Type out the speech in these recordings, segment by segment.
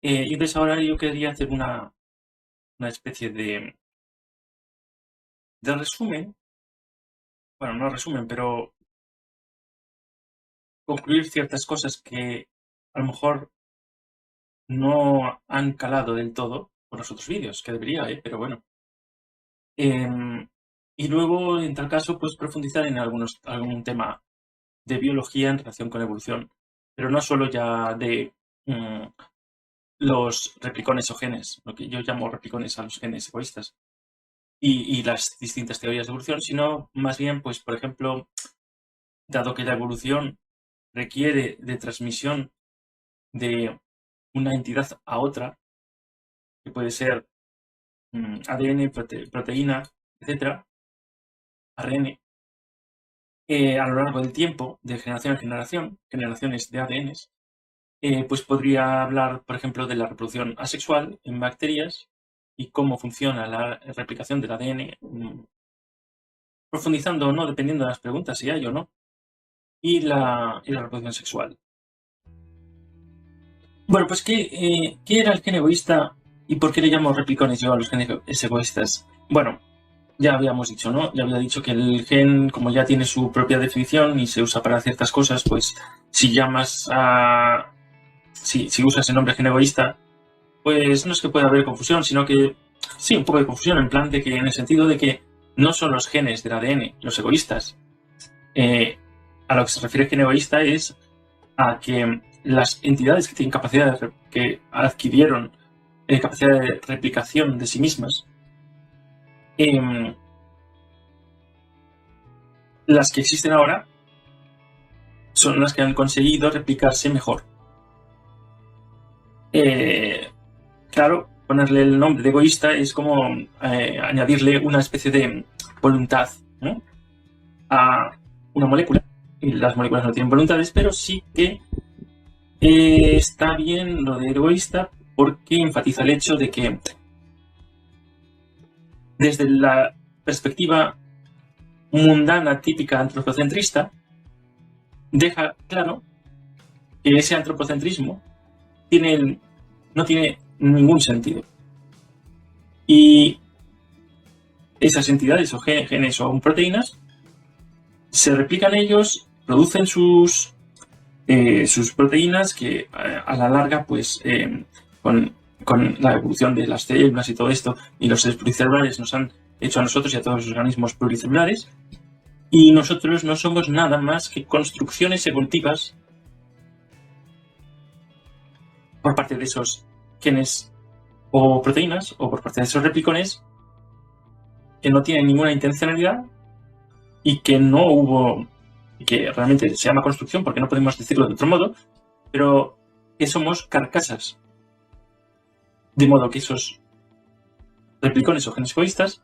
Y entonces ahora yo quería hacer una especie de resumen, bueno, no resumen, pero concluir ciertas cosas que a lo mejor no han calado del todo con los otros vídeos, que debería, pero bueno. Y luego, en tal caso, pues profundizar en algún tema de biología en relación con la evolución, pero no solo ya de los replicones o genes, lo que yo llamo replicones a los genes egoístas, y las distintas teorías de evolución, sino más bien, pues, por ejemplo, dado que la evolución requiere de transmisión de una entidad a otra, que puede ser ADN, proteína, etcétera, ARN, a lo largo del tiempo, de generación en generación, generaciones de ADNs, pues podría hablar, por ejemplo, de la reproducción asexual en bacterias y cómo funciona la replicación del ADN, profundizando o no, dependiendo de las preguntas, si hay o no, y la reproducción sexual. Bueno, pues, ¿qué era el gen egoísta y por qué le llamo replicones yo a los genes egoístas? Bueno, ya habíamos dicho, ¿no? Ya había dicho que el gen, como ya tiene su propia definición y se usa para ciertas cosas, pues si llamas a... Si usas el nombre gen egoísta, pues no es que pueda haber confusión, sino que sí, un poco de confusión, en plan de que en el sentido de que no son los genes del ADN los egoístas. A lo que se refiere gen egoísta es a que las entidades que tienen capacidad que adquirieron capacidad de replicación de sí mismas, las que existen ahora son las que han conseguido replicarse mejor. Claro, ponerle el nombre de egoísta es como añadirle una especie de voluntad, ¿no?, a una molécula. Y las moléculas no tienen voluntades, pero sí que está bien lo de egoísta porque enfatiza el hecho de que desde la perspectiva mundana típica antropocentrista deja claro que ese antropocentrismo no tiene ningún sentido. Y esas entidades o genes o proteínas se replican ellos, producen sus proteínas que a la larga, pues con la evolución de las células y todo esto, y los seres pluricelulares nos han hecho a nosotros y a todos los organismos pluricelulares, y nosotros no somos nada más que construcciones evolutivas por parte de esos genes o proteínas, o por parte de esos replicones, que no tienen ninguna intencionalidad y que no hubo, que realmente se llama construcción porque no podemos decirlo de otro modo, pero que somos carcasas. De modo que esos replicones o genes egoístas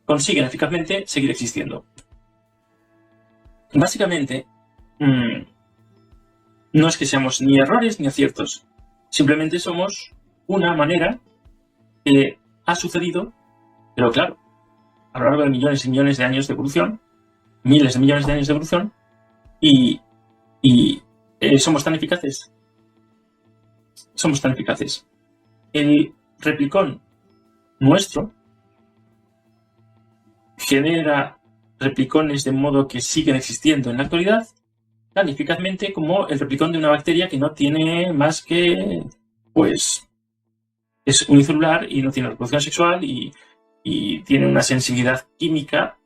consiguen eficazmente seguir existiendo. Básicamente, no es que seamos ni errores ni aciertos, simplemente somos una manera que ha sucedido, pero claro, a lo largo de millones y millones de años de evolución, miles de millones de años de evolución, y somos tan eficaces. Somos tan eficaces. El replicón nuestro genera replicones de modo que siguen existiendo en la actualidad tan eficazmente como el replicón de una bacteria que no tiene más que, pues, es unicelular y no tiene reproducción sexual y tiene una sensibilidad química,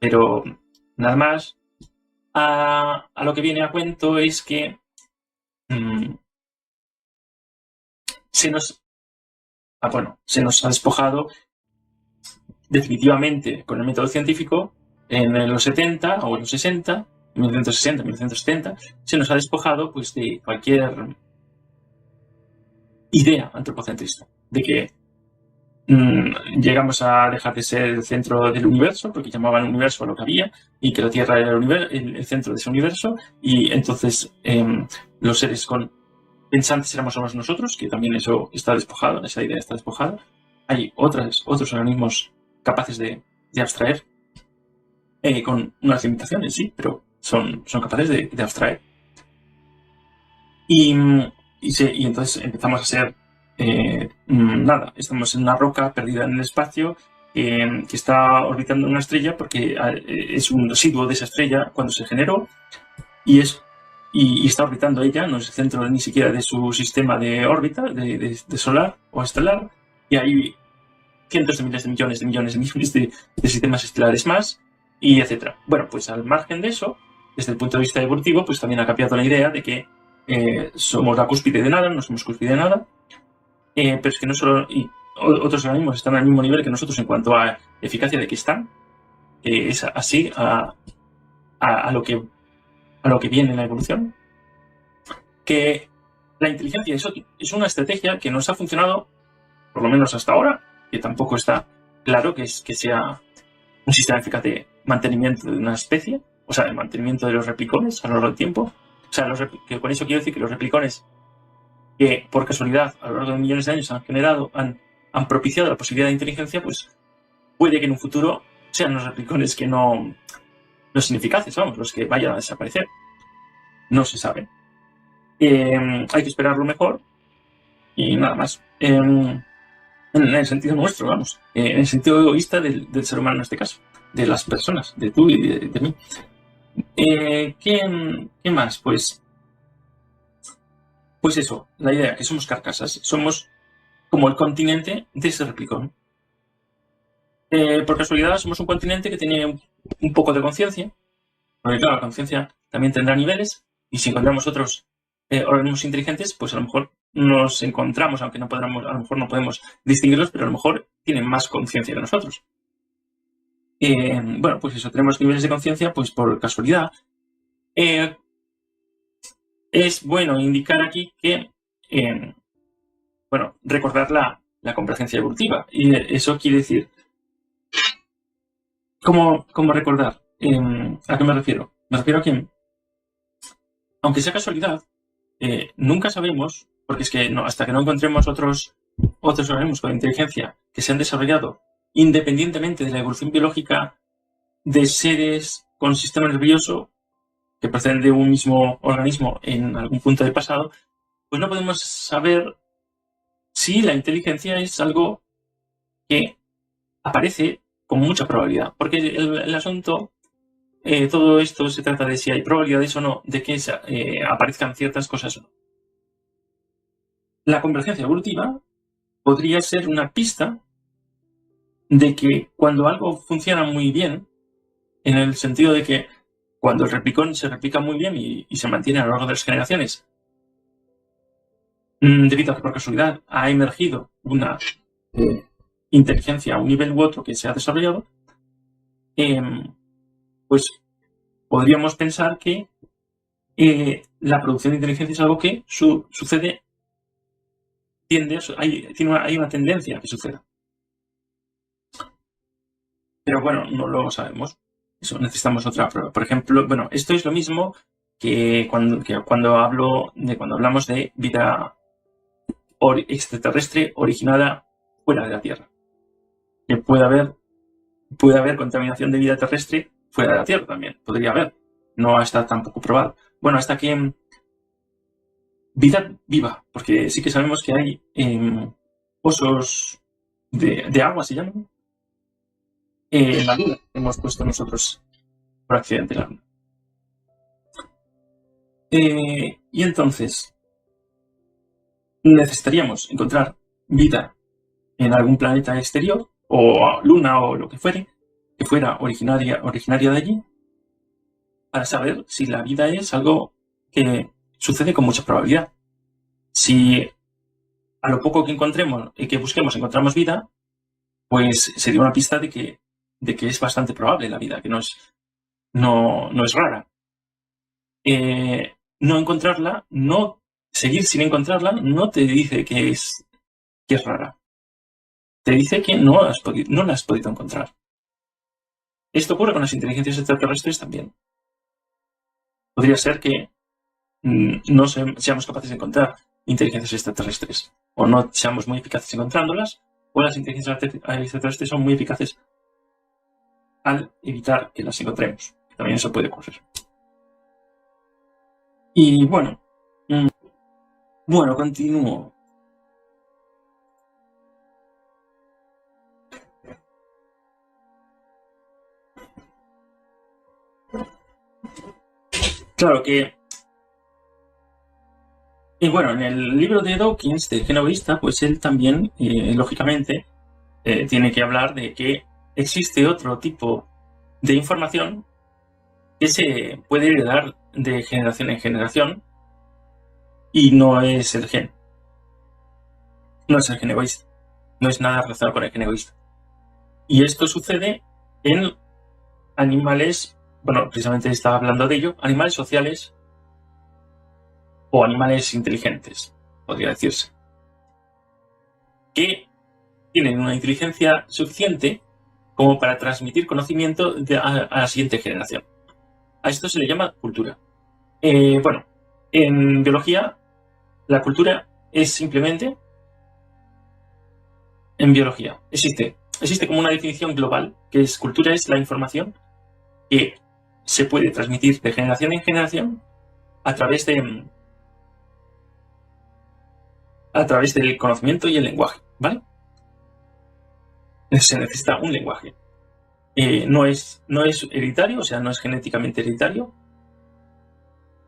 pero nada más. A lo que viene a cuento es que se nos ha despojado definitivamente con el método científico en los 70 o en los 60, 1960, 1970, se nos ha despojado, pues, de cualquier idea antropocentrista, de que llegamos a dejar de ser el centro del universo, porque llamaban universo a lo que había, y que la Tierra era el centro de ese universo, y entonces los seres pensantes éramos nosotros, que también eso está despojado, esa idea está despojada. Hay otros organismos capaces de abstraer, con unas limitaciones, sí, pero son capaces de abstraer. Y y entonces empezamos a ser nada, estamos en una roca perdida en el espacio que está orbitando una estrella porque es un residuo de esa estrella cuando se generó y está orbitando ella, no es el centro ni siquiera de su sistema de órbita, de solar o estelar, y hay cientos de miles de millones de sistemas estelares más, y etcétera. Bueno, pues al margen de eso, desde el punto de vista evolutivo, pues también ha cambiado la idea de que somos la cúspide de nada, no somos cúspide de nada, pero es que no solo... Y otros organismos están al mismo nivel que nosotros en cuanto a eficacia de que están, es así a lo que viene en la evolución, que la inteligencia es una estrategia que nos ha funcionado, por lo menos hasta ahora, que tampoco está claro que sea un sistema eficaz de mantenimiento de una especie, o sea, de mantenimiento de los replicones a lo largo del tiempo. O sea, que con eso quiero decir que los replicones que por casualidad a lo largo de millones de años han propiciado la posibilidad de inteligencia, pues puede que en un futuro sean los replicones que no los ineficaces, vamos, los que vayan a desaparecer. No se sabe. Hay que esperar lo mejor y nada más. En el sentido nuestro, vamos, en el sentido egoísta del ser humano en este caso, de las personas, de tú y de mí. ¿Qué más? Pues eso, la idea, que somos carcasas, somos como el continente de ese replicón. Por casualidad somos un continente que tiene un poco de conciencia, porque claro, la conciencia también tendrá niveles, y si encontramos otros organismos inteligentes, pues a lo mejor nos encontramos, aunque a lo mejor no podemos distinguirlos, pero a lo mejor tienen más conciencia que nosotros. Bueno, pues eso, tenemos niveles de conciencia, pues por casualidad. Es bueno indicar aquí que, bueno, recordar la convergencia evolutiva. Y eso quiere decir, ¿cómo recordar? ¿A qué me refiero? Me refiero a que, aunque sea casualidad, nunca sabemos, porque es que hasta que no encontremos otros organismos con inteligencia que se han desarrollado independientemente de la evolución biológica de seres con sistema nervioso que proceden de un mismo organismo en algún punto del pasado, pues no podemos saber si la inteligencia es algo que aparece con mucha probabilidad. Porque el asunto, todo esto se trata de si hay probabilidades o no de que aparezcan ciertas cosas o no. La convergencia evolutiva podría ser una pista de que cuando algo funciona muy bien, en el sentido de que cuando el replicón se replica muy bien y se mantiene a lo largo de las generaciones, debido a que por casualidad ha emergido una inteligencia a un nivel u otro que se ha desarrollado, pues podríamos pensar que la producción de inteligencia es algo que sucede, hay una tendencia a que suceda. Pero bueno, no lo sabemos. Eso, necesitamos otra prueba. Por ejemplo, bueno, esto es lo mismo que cuando hablamos de vida extraterrestre originada fuera de la Tierra. Que puede haber contaminación de vida terrestre fuera de la Tierra también. Podría haber. No está tampoco probado. Bueno, hasta que vida viva, porque sí que sabemos que hay pozos de agua, se llaman, en la Luna. Hemos puesto nosotros por accidente la Luna. Y entonces necesitaríamos encontrar vida en algún planeta exterior, o Luna o lo que fuere, que fuera originaria de allí, para saber si la vida es algo que sucede con mucha probabilidad. Si a lo poco que encontremos y que busquemos encontramos vida, pues sería una pista de que es bastante probable la vida, que no es rara. No encontrarla, seguir sin encontrarla, no te dice que es rara. Te dice que no la has podido encontrar. Esto ocurre con las inteligencias extraterrestres también. Podría ser que no seamos capaces de encontrar inteligencias extraterrestres, o no seamos muy eficaces encontrándolas, o las inteligencias extraterrestres son muy eficaces al evitar que las encontremos. También eso puede ocurrir. Y bueno, Bueno, continúo. Claro que, y bueno, en el libro de Dawkins, de Gen Egoísta, pues él también, lógicamente, tiene que hablar de que existe otro tipo de información que se puede heredar de generación en generación y no es el gen. No es el gen egoísta. No es nada relacionado con el gen egoísta. Y esto sucede en animales, bueno, precisamente estaba hablando de ello, animales sociales o animales inteligentes, podría decirse, que tienen una inteligencia suficiente como para transmitir conocimiento a la siguiente generación. A esto se le llama cultura. Bueno, en biología, la cultura es simplemente, en biología, existe como una definición global, que es cultura es la información que se puede transmitir de generación en generación a través del conocimiento y el lenguaje, ¿vale? Se necesita un lenguaje. No es hereditario, o sea, no es genéticamente hereditario.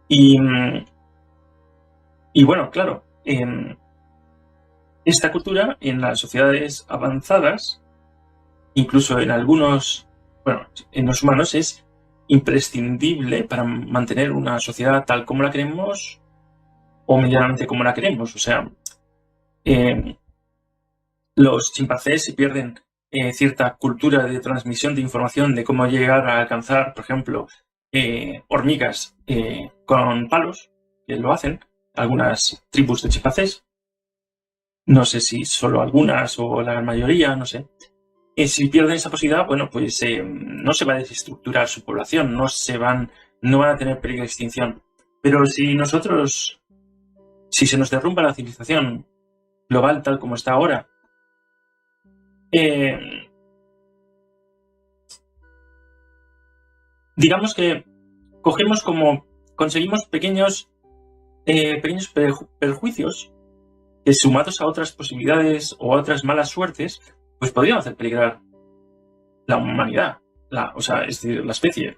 Y bueno, claro, esta cultura en las sociedades avanzadas, incluso en algunos, bueno, en los humanos es imprescindible para mantener una sociedad tal como la queremos o medianamente como la queremos. O sea, los chimpancés se pierden cierta cultura de transmisión de información de cómo llegar a alcanzar, por ejemplo, hormigas con palos, que lo hacen algunas tribus de chimpancés. No sé si solo algunas o la gran mayoría, no sé. Si pierden esa posibilidad, bueno, pues no se va a desestructurar su población, no van a tener peligro de extinción. Pero si se nos derrumba la civilización global tal como está ahora, digamos que conseguimos pequeños perjuicios que, sumados a otras posibilidades o a otras malas suertes, pues podrían hacer peligrar la humanidad, es decir, la especie.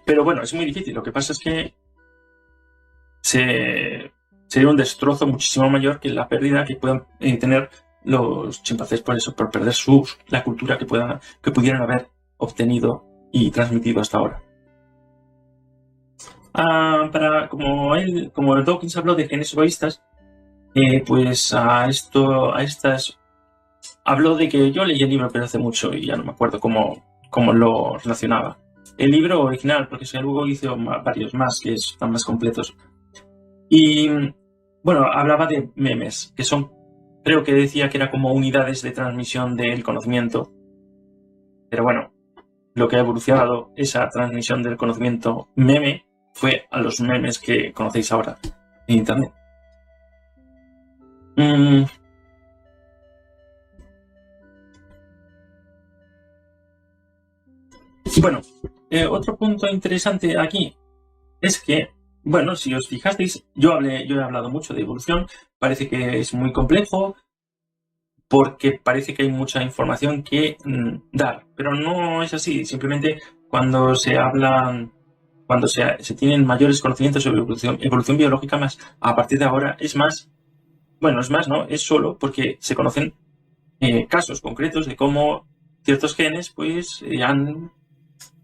Pero bueno, es muy difícil. Lo que pasa es que sería un destrozo muchísimo mayor que la pérdida que puedan tener los chimpancés por perder la cultura que pudieran haber obtenido y transmitido hasta ahora. Como Dawkins habló de genes egoístas, pues habló de que yo leí el libro pero hace mucho y ya no me acuerdo cómo lo relacionaba. El libro original, porque luego hice varios más que están más completos. Y bueno, hablaba de memes, que creo que decía que era como unidades de transmisión del conocimiento. Pero bueno, lo que ha evolucionado esa transmisión del conocimiento meme fue a los memes que conocéis ahora en Internet. Bueno, otro punto interesante aquí es que, bueno, si os fijasteis, yo he hablado mucho de evolución, parece que es muy complejo porque parece que hay mucha información que dar, pero no es así. Simplemente cuando se tienen mayores conocimientos sobre evolución biológica, más a partir de ahora es solo porque se conocen casos concretos de cómo ciertos genes pues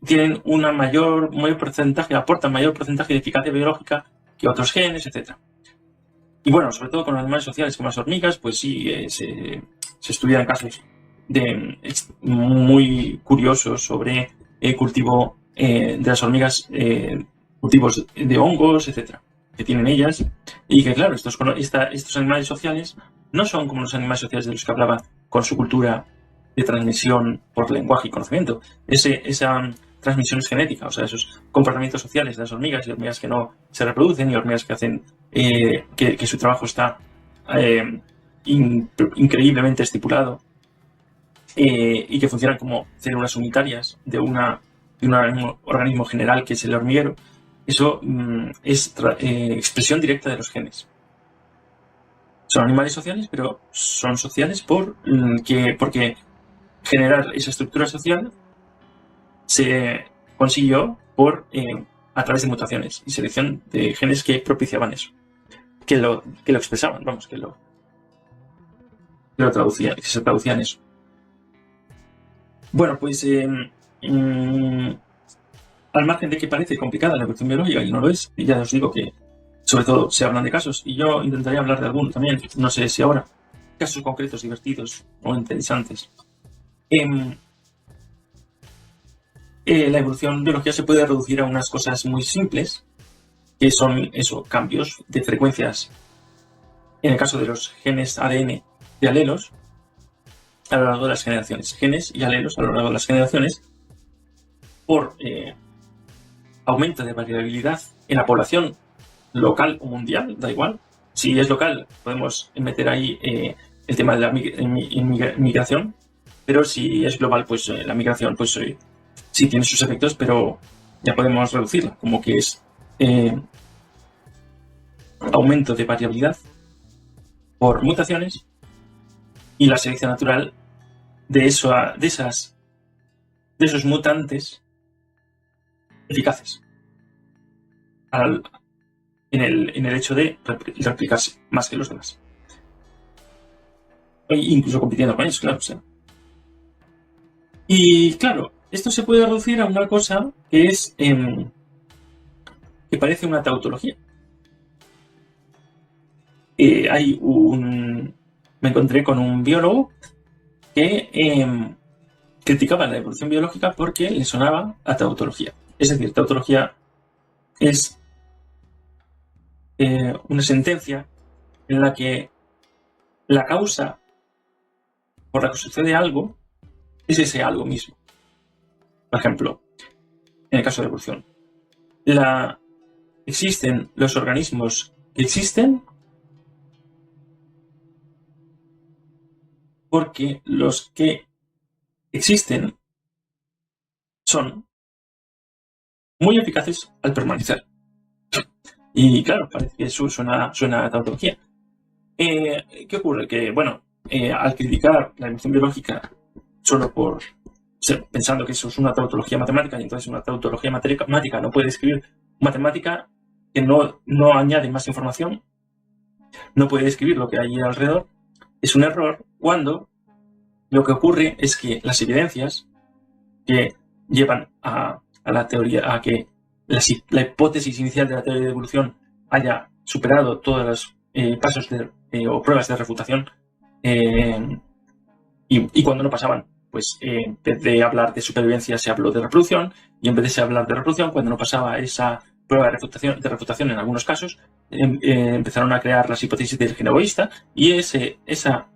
tienen un mayor porcentaje, aportan mayor porcentaje de eficacia biológica que otros genes, etc. Y bueno, sobre todo con los animales sociales como las hormigas, pues sí, se estudian casos muy curiosos sobre el cultivo de las hormigas, cultivos de hongos, etc., que tienen ellas, y que claro, estos animales sociales no son como los animales sociales de los que hablaba con su cultura de transmisión por lenguaje y conocimiento. Esa transmisión es genética, o sea, esos comportamientos sociales de las hormigas y hormigas que no se reproducen y hormigas que hacen que su trabajo está increíblemente estipulado y que funcionan como células unitarias de un organismo general que es el hormiguero, Eso es expresión directa de los genes. Son animales sociales, pero son sociales porque generar esa estructura social se consiguió a través de mutaciones y selección de genes que propiciaban eso, que lo expresaban, vamos, que lo traducían, que se traducían eso. Bueno, pues al margen de que parece complicada la evolución biológica, y no lo es, y ya os digo que sobre todo se hablan de casos, y yo intentaría hablar de alguno también, no sé si ahora, casos concretos divertidos o interesantes. La evolución biológica se puede reducir a unas cosas muy simples, que son cambios de frecuencias, en el caso de los genes ADN de alelos, a lo largo de las generaciones. Genes y alelos a lo largo de las generaciones por aumento de variabilidad en la población local o mundial, da igual. Si es local, podemos meter ahí el tema de la migración, pero si es global, pues la migración pues sí tiene sus efectos, pero ya podemos reducirla, como que es aumento de variabilidad por mutaciones y la selección natural de esos mutantes eficaces en el hecho de replicarse más que los demás. E incluso compitiendo con ellos, claro. O sea. Y claro, esto se puede reducir a una cosa que es que parece una tautología. Me encontré con un biólogo que criticaba la evolución biológica porque le sonaba a tautología. Es decir, tautología es una sentencia en la que la causa por la que sucede algo es ese algo mismo. Por ejemplo, en el caso de la evolución, existen los organismos que existen porque los que existen son muy eficaces al permanecer. Y claro, parece que eso suena a tautología. ¿Qué ocurre? Que, bueno, al criticar la evolución biológica solo pensando que eso es una tautología matemática, y entonces una tautología matemática no puede describir matemática que no añade más información, no puede describir lo que hay alrededor, es un error cuando lo que ocurre es que las evidencias que llevan a la teoría, a que la hipótesis inicial de la teoría de evolución haya superado todos los pasos o pruebas de refutación, y cuando no pasaban, pues en vez de hablar de supervivencia se habló de reproducción, y en vez de hablar de reproducción, cuando no pasaba esa prueba de refutación en algunos casos, empezaron a crear las hipótesis del gen egoísta, y esa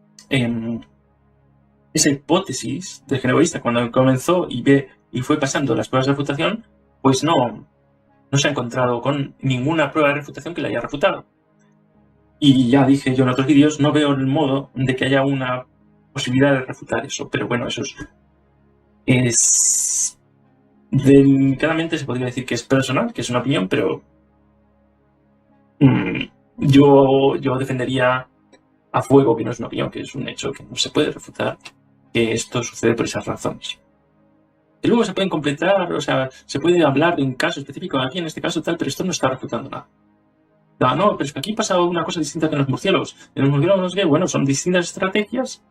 hipótesis del gen egoísta, cuando comenzó y fue pasando las pruebas de refutación, pues no se ha encontrado con ninguna prueba de refutación que la haya refutado. Y ya dije yo en otros vídeos, no veo el modo de que haya una posibilidad de refutar eso, pero bueno, eso es delicadamente se podría decir que es personal, que es una opinión, pero yo defendería a fuego que no es una opinión, que es un hecho que no se puede refutar, que esto sucede por esas razones. Y luego se pueden completar, o sea, se puede hablar de un caso específico, aquí en este caso tal, pero esto no está refutando nada. No, pero es que aquí pasa una cosa distinta que en los murciélagos. En los murciélagos, bueno, son distintas estrategias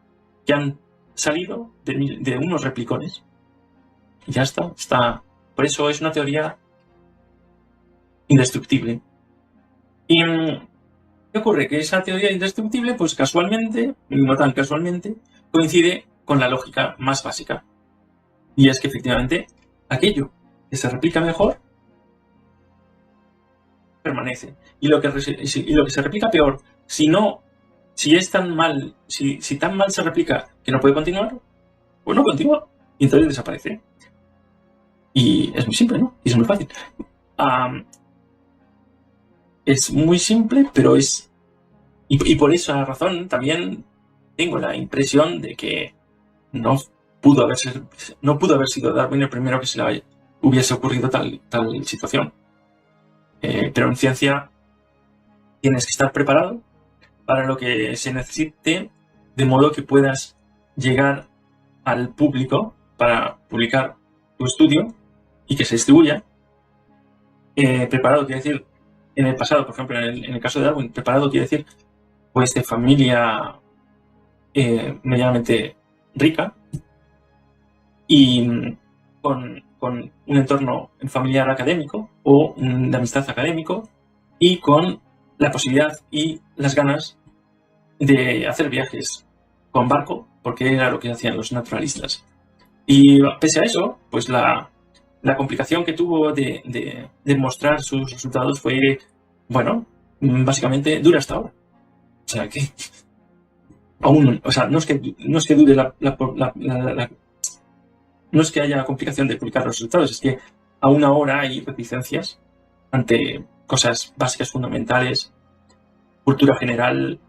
que han salido de unos replicones. Y ya está. Por eso es una teoría indestructible. ¿Y qué ocurre? Que esa teoría indestructible, pues casualmente, y no tan casualmente, coincide con la lógica más básica. Y es que efectivamente aquello que se replica mejor permanece. Y lo que se replica peor, si es tan mal, si tan mal se replica que no puede continuar, pues no continúa y entonces desaparece. Y es muy simple, ¿no? Y es muy fácil. Es muy simple, pero es... Y por esa razón también tengo la impresión de que no pudo haber sido Darwin el primero que se le hubiese ocurrido tal situación. Pero en ciencia tienes que estar preparado para lo que se necesite, de modo que puedas llegar al público para publicar tu estudio y que se distribuya. Preparado quiere decir, en el pasado, por ejemplo, en el caso de Darwin, preparado quiere decir pues de familia medianamente rica y con un entorno familiar académico o de amistad académico y con la posibilidad y las ganas de hacer viajes con barco, porque era lo que hacían los naturalistas. Y pese a eso, pues la complicación que tuvo de mostrar sus resultados fue, bueno, básicamente dura hasta ahora. O sea, que aún, o sea, no es que dure no es que haya complicación de publicar los resultados, es que aún ahora hay reticencias ante cosas básicas, fundamentales, cultura general,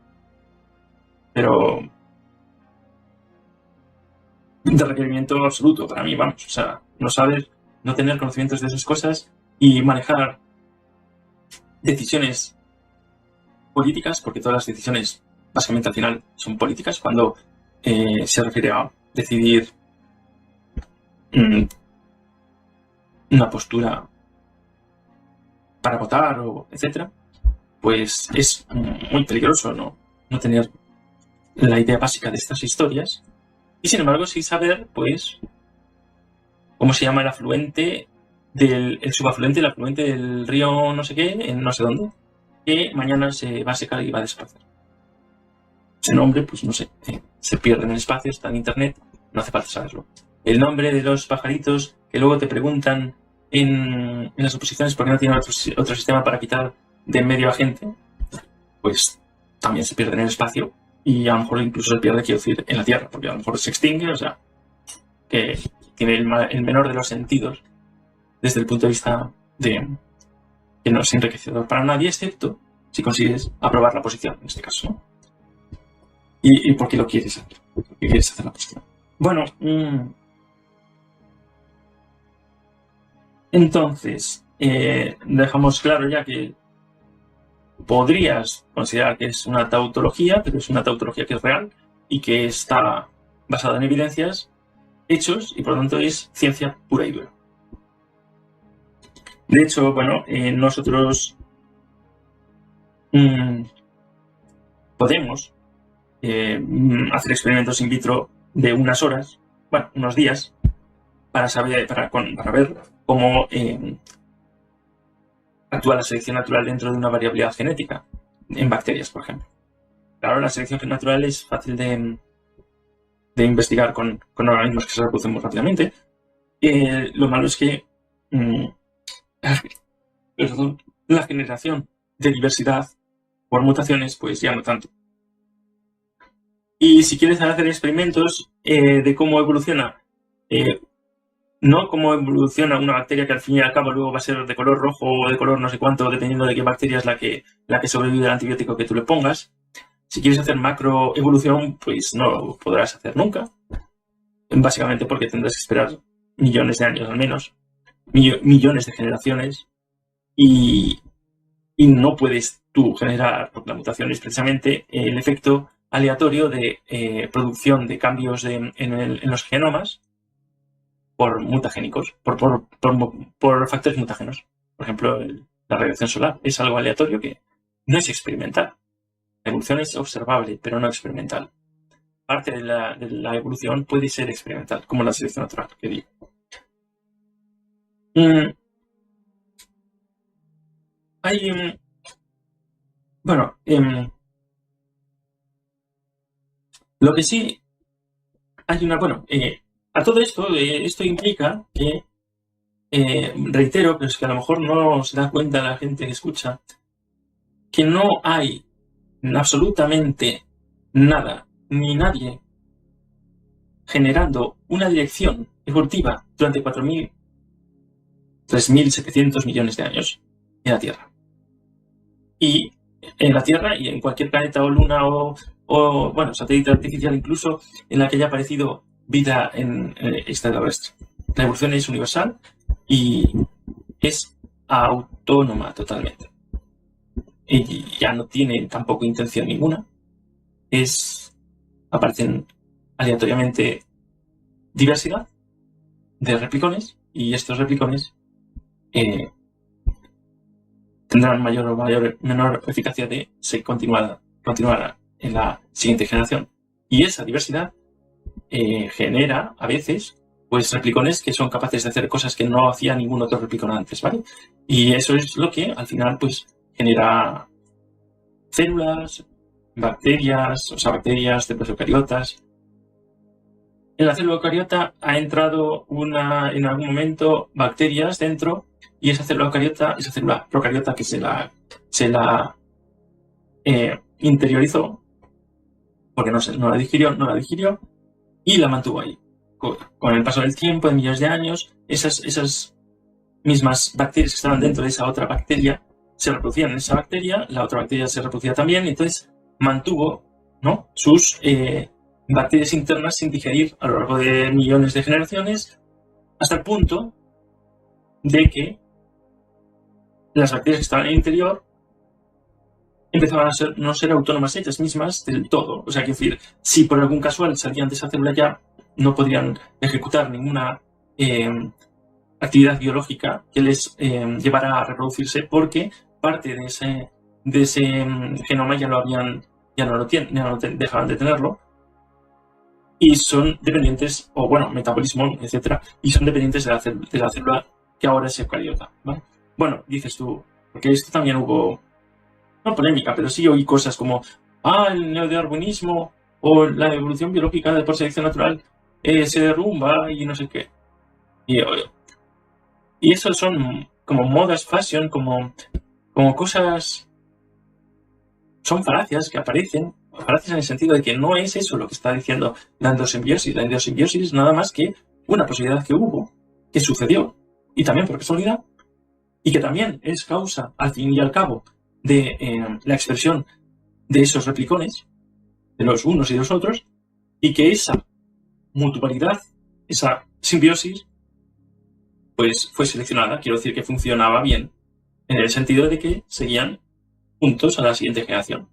pero de requerimiento absoluto para mí, vamos. O sea, no saber, no tener conocimientos de esas cosas y manejar decisiones políticas, porque todas las decisiones básicamente al final son políticas, cuando se refiere a decidir una postura para votar o etcétera, pues es muy peligroso no tener la idea básica de estas historias y sin embargo sí saber pues cómo se llama el afluente el subafluente, el afluente del río no sé qué, en no sé dónde, que mañana se va a secar y va a desaparecer. Ese nombre, pues no sé, se pierde en el espacio, está en internet, no hace falta saberlo. El nombre de los pajaritos que luego te preguntan en las oposiciones por qué no tienen otro sistema para quitar de en medio a gente, pues también se pierde en el espacio y a lo mejor incluso se pierde, quiero decir, en la Tierra, porque a lo mejor se extingue, o sea, que tiene el menor de los sentidos desde el punto de vista de que no es enriquecedor para nadie, excepto si consigues aprobar la posición, en este caso, ¿no? ¿Y por qué lo quieres hacer? ¿Por qué quieres hacer la posición? Bueno, entonces, dejamos claro ya que podrías considerar que es una tautología, pero es una tautología que es real y que está basada en evidencias, hechos, y por lo tanto es ciencia pura y dura. De hecho, bueno, nosotros podemos hacer experimentos in vitro de unas horas, bueno, unos días, para ver cómo actúa la selección natural dentro de una variabilidad genética, en bacterias, por ejemplo. Claro, la selección natural es fácil de investigar con organismos que se reproducen muy rápidamente. Lo malo es que la generación de diversidad por mutaciones, pues ya no tanto. Y si quieres hacer experimentos de cómo evoluciona, no cómo evoluciona una bacteria que al fin y al cabo luego va a ser de color rojo o de color no sé cuánto, dependiendo de qué bacteria es la que sobrevive al antibiótico que tú le pongas. Si quieres hacer macroevolución, pues no lo podrás hacer nunca. Básicamente porque tendrás que esperar millones de años al menos, millones de generaciones, y no puedes tú generar, porque la mutación es precisamente el efecto aleatorio de producción de cambios en los genomas por mutagénicos, por factores mutágenos. Por ejemplo, la radiación solar es algo aleatorio que no es experimental. La evolución es observable, pero no experimental. Parte de la evolución puede ser experimental, como la selección natural, que digo. Bueno, lo que sí hay a todo esto, esto implica que, reitero, pero es que a lo mejor no se da cuenta la gente que escucha, que no hay absolutamente nada ni nadie generando una dirección evolutiva durante 3.700 millones de años en la Tierra. Y en la Tierra y en cualquier planeta o luna o satélite artificial incluso en la que haya aparecido vida en extraterrestre. La evolución es universal y es autónoma totalmente. Y ya no tiene tampoco intención ninguna. Aparecen aleatoriamente diversidad de replicones, y estos replicones tendrán mayor o menor eficacia de continuar en la siguiente generación. Y esa diversidad genera a veces pues replicones que son capaces de hacer cosas que no hacía ningún otro replicón antes, ¿vale? Y eso es lo que al final pues genera células, bacterias, células eucariotas. En la célula eucariota ha entrado en algún momento bacterias dentro, y esa célula procariota que se la interiorizó, porque no la digirió y la mantuvo ahí. Con el paso del tiempo, de millones de años, esas mismas bacterias que estaban dentro de esa otra bacteria se reproducían en esa bacteria, la otra bacteria se reproducía también, y entonces mantuvo, ¿no?, sus bacterias internas sin digerir a lo largo de millones de generaciones, hasta el punto de que las bacterias que estaban en el interior empezaban a no ser autónomas ellas mismas del todo. O sea, quiero decir, si por algún casual salían de esa célula, ya no podrían ejecutar ninguna actividad biológica que les llevara a reproducirse, porque parte de ese genoma ya no lo dejaban de tenerlo, y son dependientes, o bueno, metabolismo, etcétera, y son dependientes de la célula que ahora es eucariota, ¿vale? Bueno, dices tú, porque esto también hubo, no polémica, pero sí oí cosas como, el neodarwinismo o la evolución biológica por selección natural se derrumba y no sé qué. Y eso son como modas fashion, como cosas, son falacias que aparecen, falacias en el sentido de que no es eso lo que está diciendo la endosimbiosis. La endosimbiosis es nada más que una posibilidad que hubo, que sucedió, y también por casualidad, y que también es causa, al fin y al cabo, de la expresión de esos replicones, de los unos y de los otros, y que esa mutualidad, esa simbiosis, pues fue seleccionada. Quiero decir que funcionaba bien, en el sentido de que seguían juntos a la siguiente generación,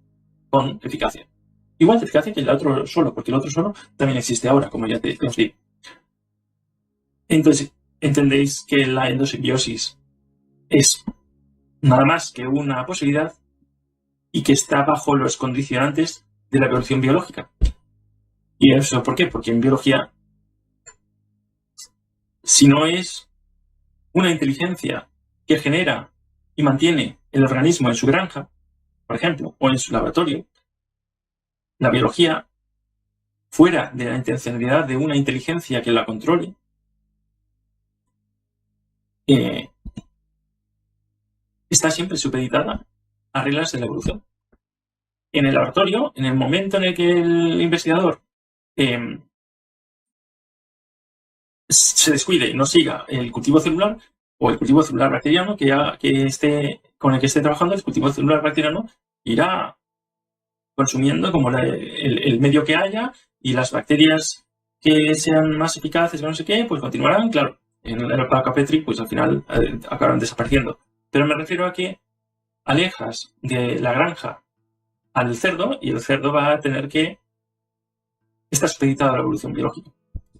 con eficacia. Igual de eficacia que el otro solo, porque el otro solo también existe ahora, como ya te os digo. Entonces, entendéis que la endosimbiosis es nada más que una posibilidad, y que está bajo los condicionantes de la evolución biológica. ¿Y eso por qué? Porque en biología, si no es una inteligencia que genera y mantiene el organismo en su granja, por ejemplo, o en su laboratorio, la biología, fuera de la intencionalidad de una inteligencia que la controle, está siempre supeditada a reglas de la evolución. En el laboratorio, en el momento en el que el investigador se descuide y no siga el cultivo celular o el cultivo celular bacteriano con el que esté trabajando, el cultivo celular bacteriano irá consumiendo como el medio que haya, y las bacterias que sean más eficaces o no sé qué, pues continuarán. Claro, en la placa Petri, pues al final acabarán desapareciendo. Pero me refiero a que alejas de la granja al cerdo, y el cerdo va a tener que estar supeditado a la evolución biológica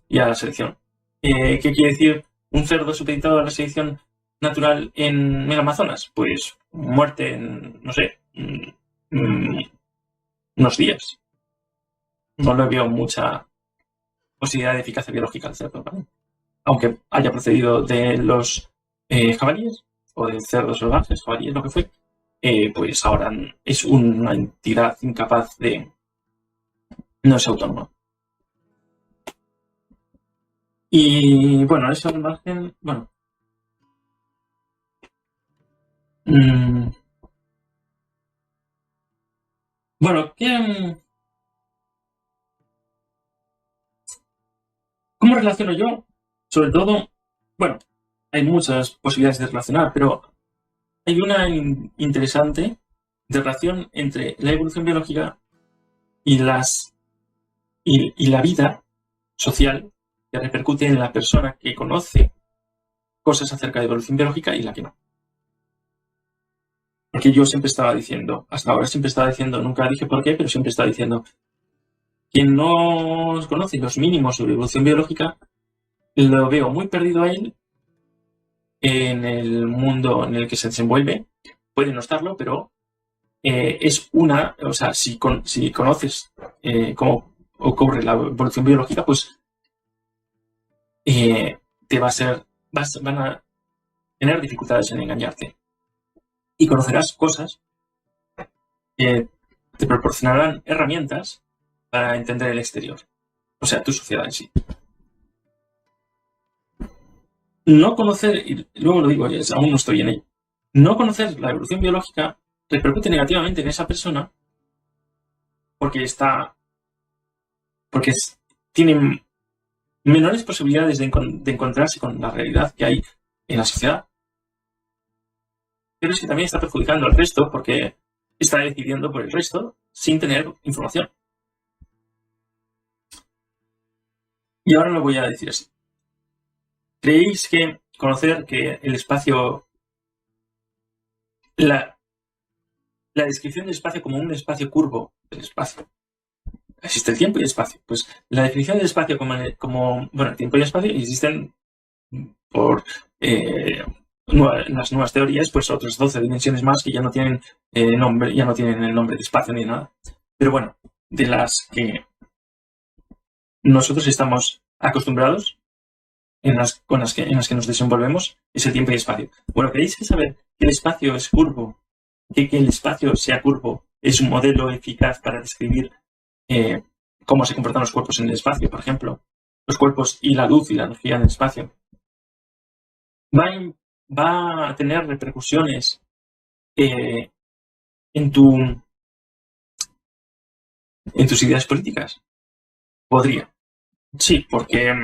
y a la selección. ¿Qué quiere decir un cerdo supeditado a la selección natural en el Amazonas? Pues muerte en, no sé, unos días. No le veo mucha posibilidad de eficacia biológica al cerdo, ¿vale? Aunque haya procedido de los jabalíes o de cerdos salvajes, jabalíes, lo que fue, pues ahora es una entidad incapaz de... no es autónoma. Y bueno, eso al margen, bueno. Bueno, ¿cómo relaciono yo? Sobre todo, bueno, hay muchas posibilidades de relacionar, pero hay una interesante de relación entre la evolución biológica y la vida social que repercute en la persona que conoce cosas acerca de evolución biológica y la que no. Porque yo siempre estaba diciendo, hasta ahora siempre estaba diciendo, nunca dije por qué, pero siempre estaba diciendo, quien no conoce los mínimos sobre evolución biológica, lo veo muy perdido a él en el mundo en el que se desenvuelve. Puede no estarlo, pero es una, o sea, si conoces cómo ocurre la evolución biológica, pues te van a tener dificultades en engañarte. Y conocerás cosas que te proporcionarán herramientas para entender el exterior, o sea, tu sociedad en sí. No conocer, y luego lo digo, aún no estoy en ello, no conocer la evolución biológica repercute negativamente en esa persona porque tiene menores posibilidades de encontrarse con la realidad que hay en la sociedad. Pero es que también está perjudicando al resto porque está decidiendo por el resto sin tener información. Y ahora lo voy a decir así. ¿Creéis que conocer que el espacio, la descripción del espacio como un espacio curvo del espacio, existe el tiempo y el espacio? Pues la definición del espacio como tiempo y espacio existen por las nuevas teorías, pues otras 12 dimensiones más que ya no tienen nombre, ya no tienen el nombre de espacio ni nada. Pero bueno, de las que nosotros estamos acostumbrados, en las que nos desenvolvemos, es el tiempo y el espacio. Bueno, ¿queréis que saber que el espacio es curvo? Que el espacio sea curvo es un modelo eficaz para describir cómo se comportan los cuerpos en el espacio, por ejemplo. Los cuerpos y la luz y la energía en el espacio. Va a tener repercusiones en tus ideas políticas. Podría. Sí, porque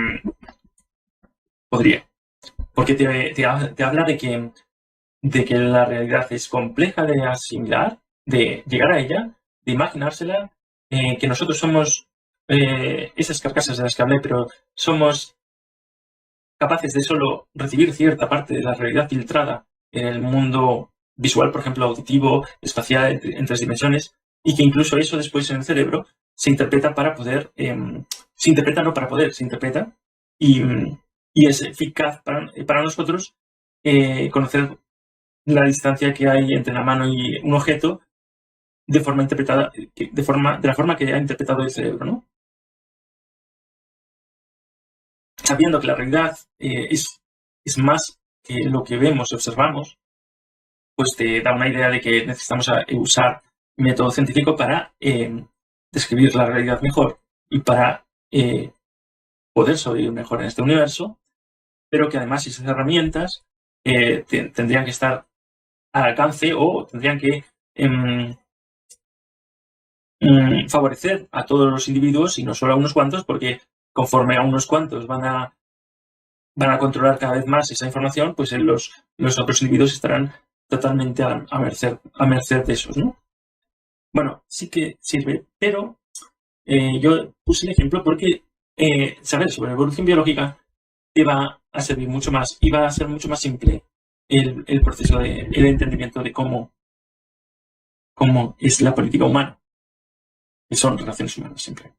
podría. Porque te habla de que la realidad es compleja de asimilar, de llegar a ella, de imaginársela, que nosotros somos esas carcasas de las que hablé, pero somos capaces de solo recibir cierta parte de la realidad filtrada en el mundo visual, por ejemplo, auditivo, espacial, en 3 dimensiones, y que incluso eso después en el cerebro se interpreta para poder, se interpreta y es eficaz para nosotros conocer la distancia que hay entre la mano y un objeto de forma interpretada, de la forma que ha interpretado el cerebro, ¿no? Sabiendo que la realidad es más que lo que vemos y observamos, pues te da una idea de que necesitamos usar método científico para describir la realidad mejor y para poder sobrevivir mejor en este universo, pero que además esas herramientas tendrían que estar al alcance o tendrían que favorecer a todos los individuos y no solo a unos cuantos, porque conforme a unos cuantos van a controlar cada vez más esa información, pues los otros individuos estarán totalmente a merced de esos, ¿no? Bueno, sí que sirve, pero yo puse el ejemplo porque saber sobre evolución biológica te va a servir mucho más y va a ser mucho más simple el proceso el entendimiento de cómo es la política humana, que son relaciones humanas siempre.